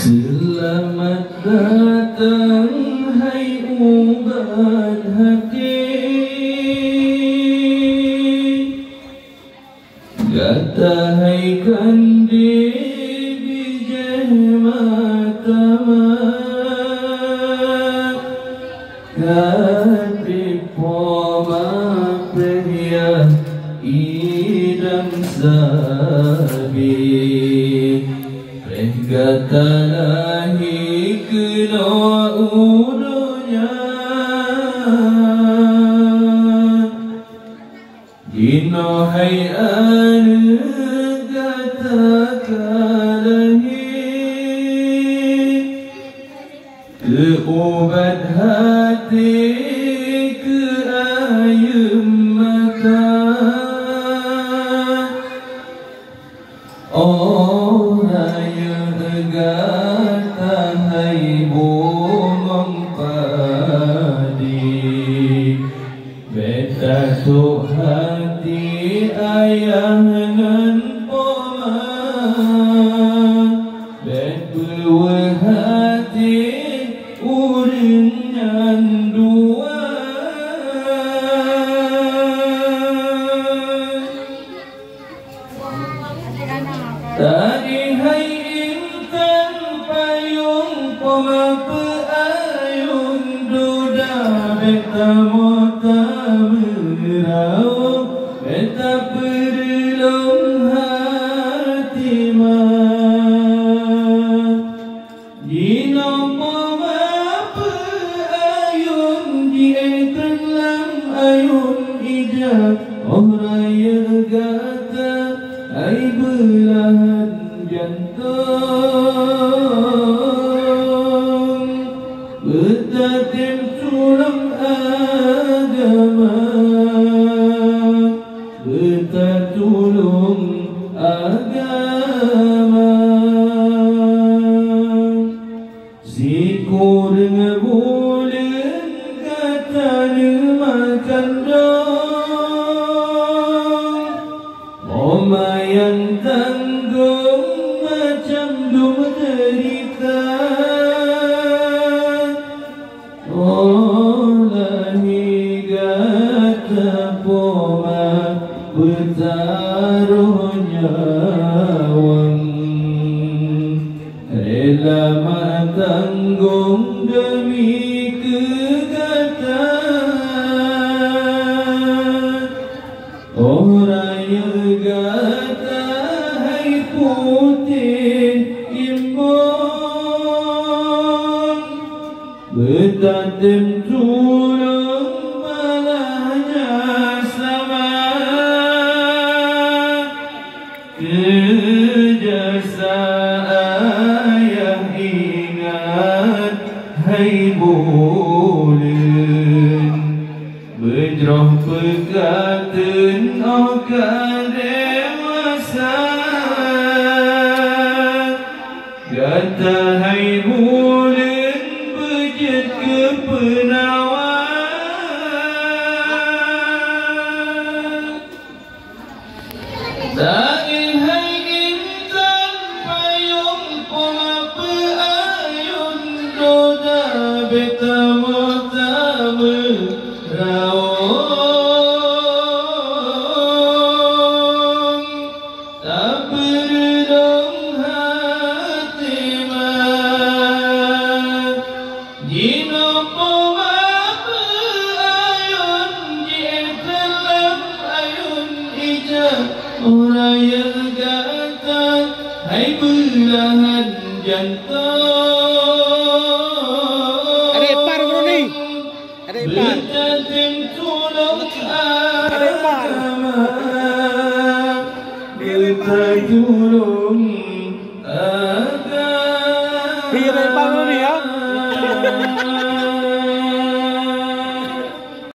Selamat datang hai ubat hati, kata hai kandi bijah matama, kati poma pria idam sabi. Kata lahi kena udunya, dino hai anu kata kalahi, ke ubat hati ke ayam mata. Oh raya gata hai bumong padi, beta tu hati ayah ngan poma, bet bewe hati uring ngan dua. Tadi hai intan payung poma peayun duda, beta mota berau, beta perlong hati mah. Dino poma peayun diengkan lam ayun ijab, oh raya gata ai belahan jantung, betatim tulang agama, betatulung agama. Sikur ngebulen kata makan dong, omayan tanggung macam dum derita. Oh lahi gata poma bertaruh nyawang, rela matanggung demi kegatan. Oh raya gata hai putih imbang, betatim tulung malahnya sama, kejasa ayah ingat hai bulan, bejroh pekaten oka dewasa, kata hai bulan bejet ke penawan. Tadi hai intan payung poma peayun doda, beta mota berawang, tak berdong hati mah. Dino poma peayun diengkan lam ayun ijab, oh raya gata hai belahan jantung. Ada ipar bro ni. Ada ipar. Betatim tulung agama, beta tulung agama.